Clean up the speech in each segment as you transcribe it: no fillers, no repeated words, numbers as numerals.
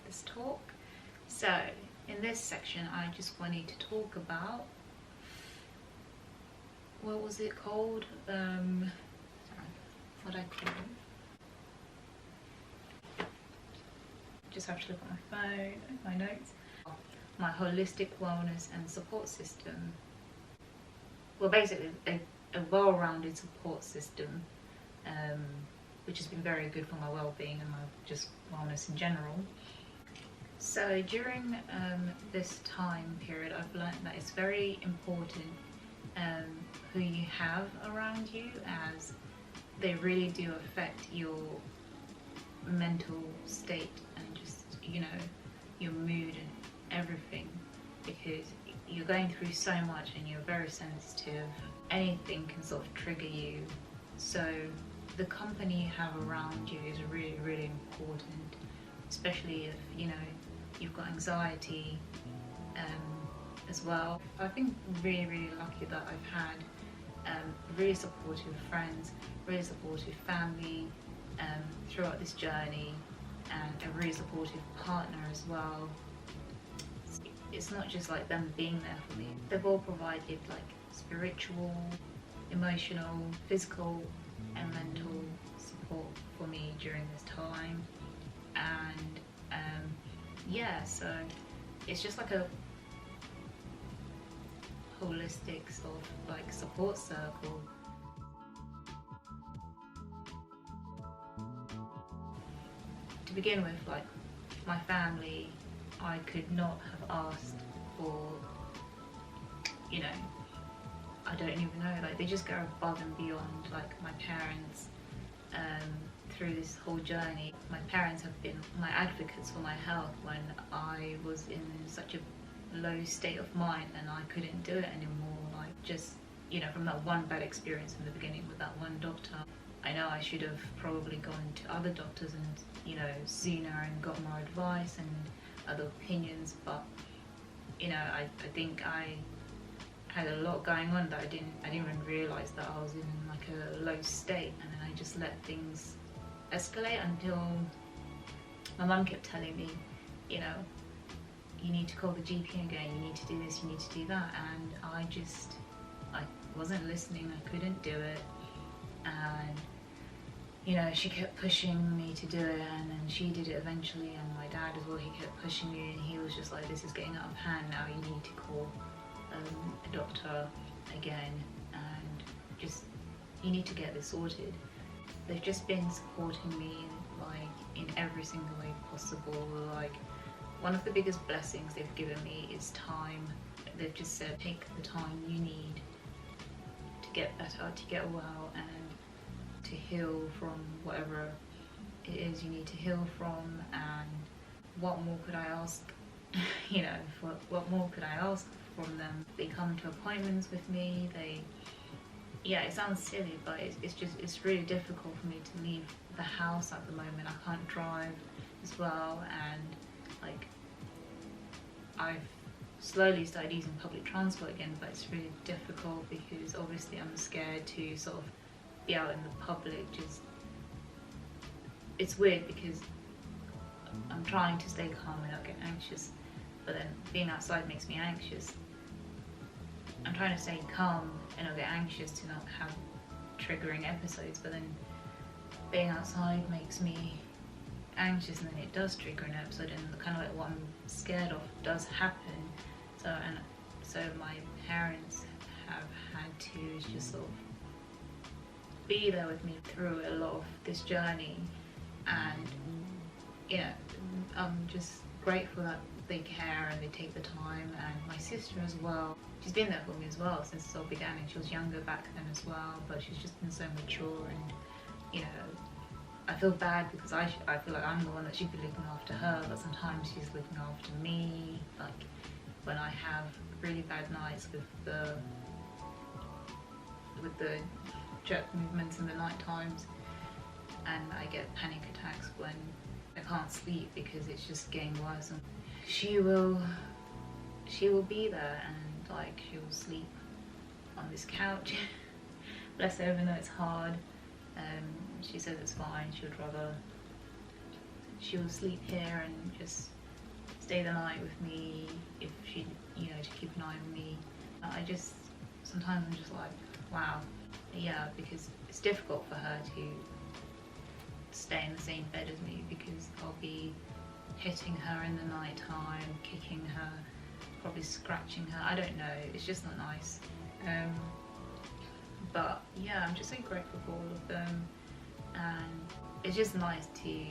this talk. So in this section I just wanted to talk about, what was it called? Sorry, what I call it? Just have to look at my phone, my notes. My holistic wellness and support system. Well, basically a well-rounded support system, which has been very good for my well-being and my just wellness in general. So during this time period, I've learned that it's very important who you have around you, as they really do affect your mental state and just, you know, your mood and everything, because you're going through so much and you're very sensitive. Anything can sort of trigger you. So the company you have around you is really, really important, especially if, you know, you've got anxiety as well. I've been really, really lucky that I've had really supportive friends, really supportive family throughout this journey, and a really supportive partner as well. It's not just like them being there for me. They've all provided like spiritual, emotional, physical and mental support for me during this time. And yeah, so it's just like a holistic sort of like support circle. To begin with, like my family, I could not have asked for, you know, I don't even know, like they just go above and beyond. Like my parents, through this whole journey, my parents have been my advocates for my health when I was in such a low state of mind and I couldn't do it anymore. Like just, you know, from that one bad experience in the beginning with that one doctor, I know I should have probably gone to other doctors and, you know, sooner and got more advice and other opinions, but you know, I think I had a lot going on that I didn't even realise that I was in like a low state, and then I just let things escalate until my mum kept telling me, you know, you need to call the GP again, you need to do this, you need to do that, and I wasn't listening, I couldn't do it. And you know, she kept pushing me to do it, and then she did it eventually, and my dad as well, he kept pushing me, and he was just like, this is getting out of hand now, you need to call a doctor again, and just, you need to get this sorted. They've just been supporting me like in every single way possible. Like one of the biggest blessings they've given me is time. They've just said, take the time you need to get better, to get well, and to heal from whatever it is you need to heal from. And what more could I ask? You know, what more could I ask from them? They come to appointments with me. Yeah, it sounds silly, but it's really difficult for me to leave the house at the moment. I can't drive as well, and like I've slowly started using public transport again, but it's really difficult because obviously I'm scared to sort of be out in the public. Just, it's weird because I'm trying to stay calm and not get anxious, but then being outside makes me anxious. I'm trying to stay calm and not get anxious to not have triggering episodes, but then being outside makes me anxious, and then it does trigger an episode, and kind of like what I'm scared of does happen. So my parents have had to just sort of be there with me through a lot of this journey, and you know, I'm just grateful that they care and they take the time. And my sister as well, she's been there for me as well since it all began, and she was younger back then as well, but she's just been so mature. And you know, I feel bad because I feel like I'm the one that should be looking after her, but sometimes she's looking after me. Like when I have really bad nights with the jerk movements in the night times, and I get panic attacks when I can't sleep because it's just getting worse, and she will be there, and like she will sleep on this couch. Bless her, even though it's hard. She says it's fine, she will sleep here and just stay the night with me, if she, you know, to keep an eye on me. Sometimes I'm just like, wow, yeah, because it's difficult for her to stay in the same bed as me, because I'll be hitting her in the night time, kicking her, probably scratching her, I don't know, it's just not nice. But yeah, I'm just so grateful for all of them, and it's just nice to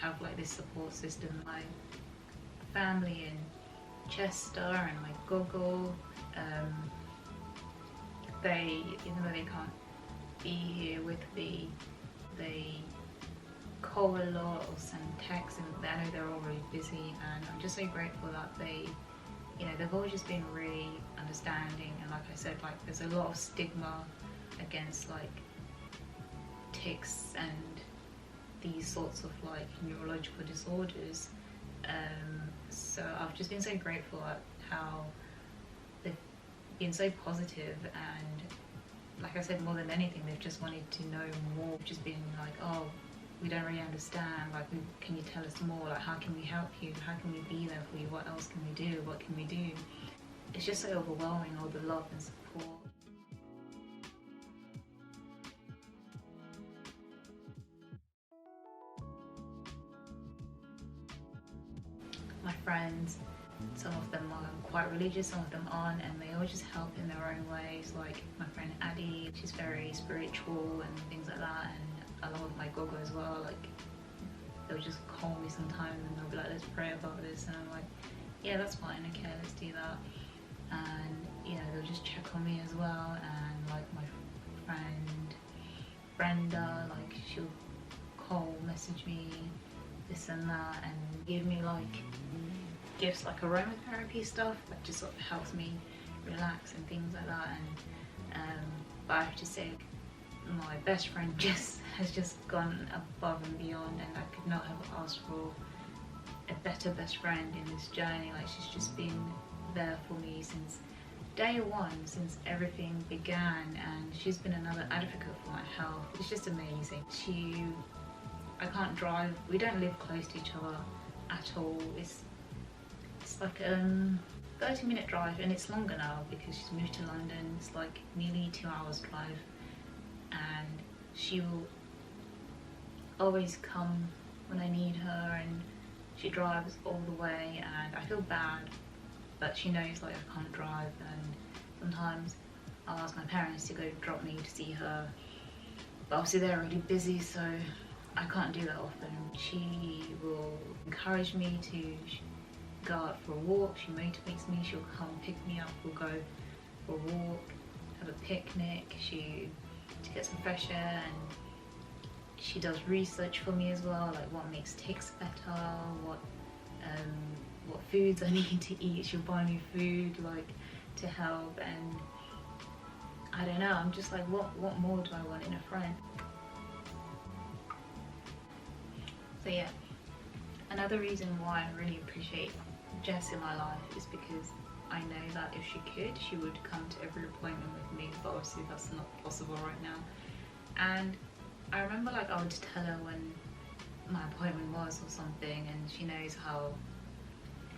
have like this support system. My family in Chester and my gogo, they, even though they can't be here with me, they call a lot or send texts, and I know they're all really busy, and I'm just so grateful that they, you know, they've always just been really understanding. And like I said, like there's a lot of stigma against like tics and these sorts of like neurological disorders, so I've just been so grateful at how they've been so positive, and like I said, more than anything, they've just wanted to know more, just been like, oh, we don't really understand, like, can you tell us more, like, how can we help you, how can we be there for you, what else can we do, what can we do? It's just so overwhelming, all the love and support. My friends, some of them are quite religious, some of them aren't, and they all just help in their own ways. Like my friend Addie, she's very spiritual and things like that, and along with my gogo as well, like they'll just call me sometimes and they'll be like, let's pray about this, and I'm like, yeah, that's fine, okay, let's do that. And you know, they'll just check on me as well. And like my friend Brenda, like she'll call, message me, this and that, and give me like gifts, like aromatherapy stuff that just sort of helps me relax and things like that. And but I have to say, my best friend Jess has just gone above and beyond, and I could not have asked for a better best friend in this journey. Like she's just been there for me since day one, since everything began, and she's been another advocate for my health. It's just amazing. I can't drive, we don't live close to each other at all. It's like a 30-minute drive, and it's longer now because she's moved to London. It's like nearly 2 hours drive, and she will always come when I need her, and she drives all the way, and I feel bad, but she knows like I can't drive, and sometimes I'll ask my parents to go drop me to see her, but obviously they're really busy, so I can't do that often. She will encourage me to go out for a walk. She motivates me. She'll come pick me up. We'll go for a walk, have a picnic, to get some fresh air, and she does research for me as well, like what makes tics better, what foods I need to eat. She'll buy me food like to help, and I don't know, I'm just like, what more do I want in a friend? So yeah, another reason why I really appreciate Jess in my life is because I know that if she could, she would come to every appointment with me, but obviously that's not possible right now. And I remember like I would tell her when my appointment was or something, and she knows how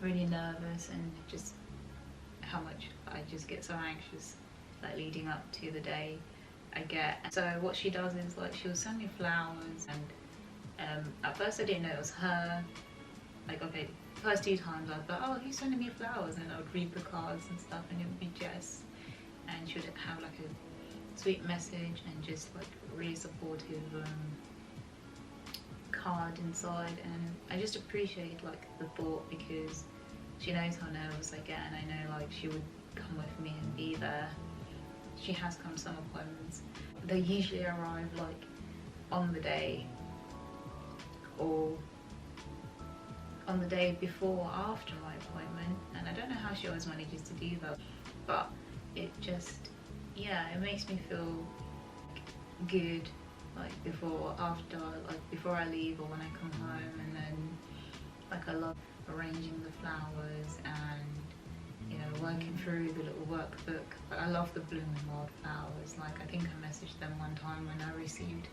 really nervous and just how much I just get so anxious like leading up to the day I get. So what she does is like she'll send me flowers, and at first I didn't know it was her. Like, okay, the first 2 times I thought, oh, who's sending me flowers? And I would read the cards and stuff, and it would be Jess, and she would have like a sweet message and just like really supportive card inside. And I just appreciate like the thought, because she knows how nervous I get, and I know like she would come with me and be there. She has come to some appointments. They usually arrive like on the day, or on the day before or after my appointment, and I don't know how she always manages to do that, but it just, yeah, it makes me feel good, like before, after, like before I leave or when I come home. And then like I love arranging the flowers and, you know, working through the little workbook. But I love the blooming wildflowers. Like I think I messaged them one time when I received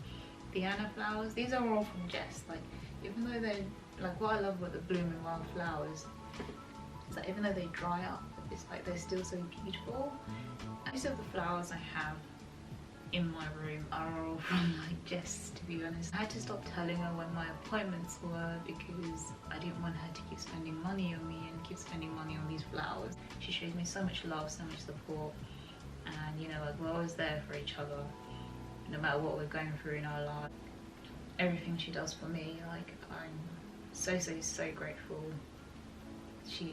the Anna flowers. These are all from Jess. Like even though they're Like what I love about the blooming wildflowers is that even though they dry up, it's like they're still so beautiful. Most of the flowers I have in my room are all from like Jess, to be honest. I had to stop telling her when my appointments were because I didn't want her to keep spending money on me and keep spending money on these flowers. She shows me so much love, so much support, and you know, like we're always there for each other no matter what we're going through in our life. Everything she does for me, like I'm so grateful. She's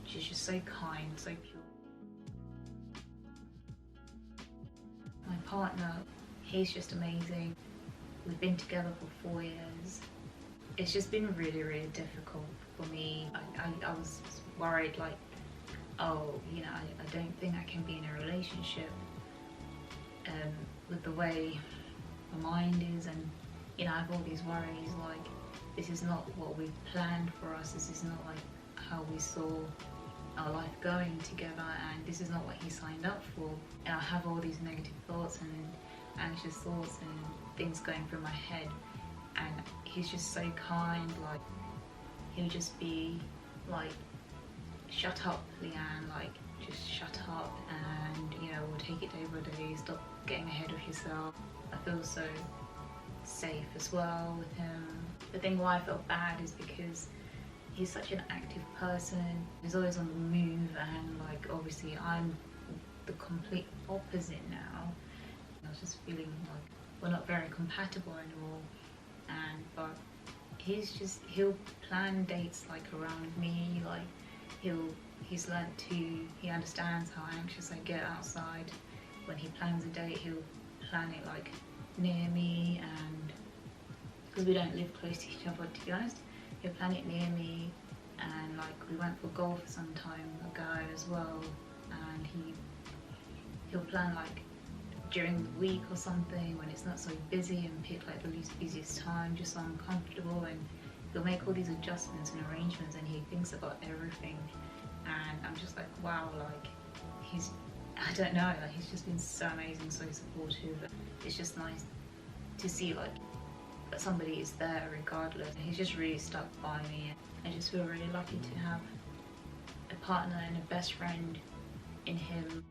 just so kind, so pure. My partner, he's just amazing. We've been together for 4 years. It's just been really difficult for me. I was worried, like, oh, you know, I don't think I can be in a relationship with the way my mind is, and you know, I have all these worries, like this is not what we've planned for us, this is not like how we saw our life going together, and this is not what he signed up for. And I have all these negative thoughts and anxious thoughts and things going through my head, and he's just so kind. Like he'll just be like, shut up, Leanne, like just shut up, and you know, we'll take it day by day, stop getting ahead of yourself. I feel so safe as well with him. The thing why I felt bad is because he's such an active person. He's always on the move, and like obviously I'm the complete opposite now. I was just feeling like we're not very compatible anymore, and but he'll plan dates like around me. Like he's learnt to, he understands how anxious I get outside. When he plans a date, he'll plan it like near me, and because we don't live close to each other, to be honest, he'll plan it near me. And like we went for golf some time ago as well, and he'll plan like during the week or something when it's not so busy, and pick like the least busiest time just so I'm comfortable, and he'll make all these adjustments and arrangements, and he thinks about everything. And I'm just like, wow, like I don't know, like he's just been so amazing, so supportive. It's just nice to see like that somebody is there regardless. He's just really stuck by me. I just feel really lucky to have a partner and a best friend in him.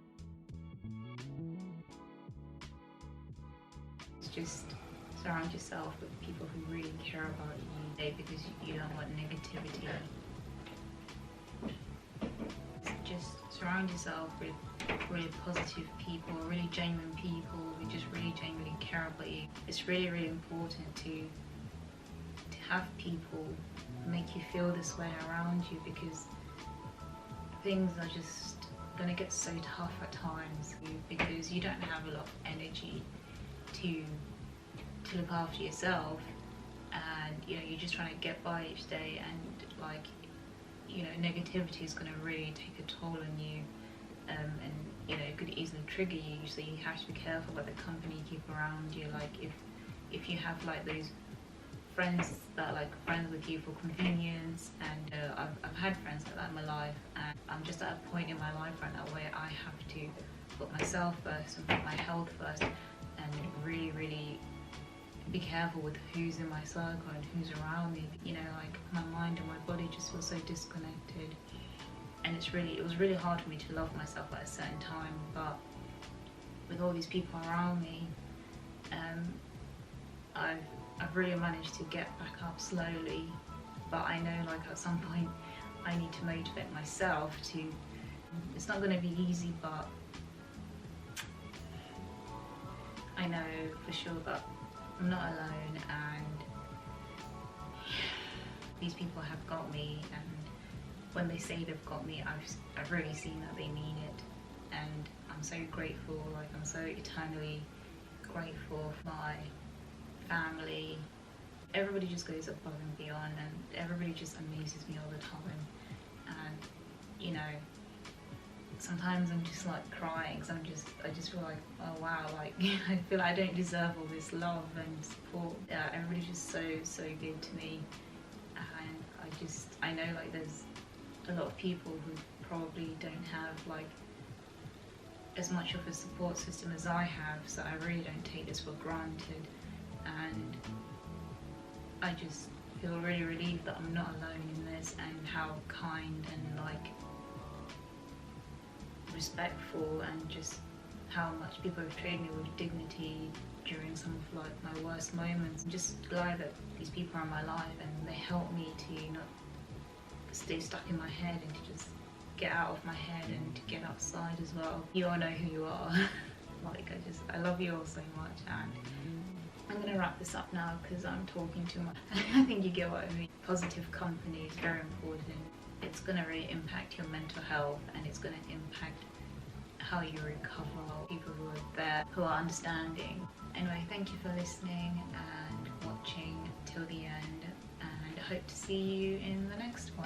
It's just surround yourself with people who really care about you, because you don't want negativity. Just surround yourself with really positive people, really genuine people who just really genuinely care about you. It's really important to have people make you feel this way around you, because things are just gonna get so tough at times because you don't have a lot of energy to look after yourself, and you know, you're just trying to get by each day, and like, you know, negativity is going to really take a toll on you, and you know, it could easily trigger you, so you have to be careful about the company you keep around you. Like if you have like those friends that are like friends with you for convenience, and I've had friends like that in my life, and I'm just at a point in my life right now where I have to put myself first and put my health first, and really be careful with who's in my circle and who's around me. You know, like my mind and my body just feel so disconnected, and it was really hard for me to love myself at a certain time. But with all these people around me, I've really managed to get back up slowly. But I know, like at some point, I need to motivate myself to. It's not going to be easy, but I know for sure that I'm not alone, and these people have got me, and when they say they've got me, I've really seen that they mean it, and I'm so grateful. Like I'm so eternally grateful for my family. Everybody just goes above and beyond, and everybody just amazes me all the time. And you know, sometimes I'm just like crying, because I just feel like, oh wow, like I feel like I don't deserve all this love and support. Yeah, everybody's just so good to me, and I know like there's a lot of people who probably don't have like as much of a support system as I have, so I really don't take this for granted, and I just feel really relieved that I'm not alone in this, and how kind and like respectful, and just how much people have treated me with dignity during some of like my worst moments. I'm just glad that these people are in my life and they help me to not stay stuck in my head and to just get out of my head and to get outside as well. You all know who you are. Like I love you all so much, and I'm gonna wrap this up now because I'm talking too much. I think you get what I mean. Positive company is very important. It's gonna really impact your mental health, and it's gonna impact how you recover. People who are there, who are understanding. Anyway, thank you for listening and watching till the end, and I hope to see you in the next one.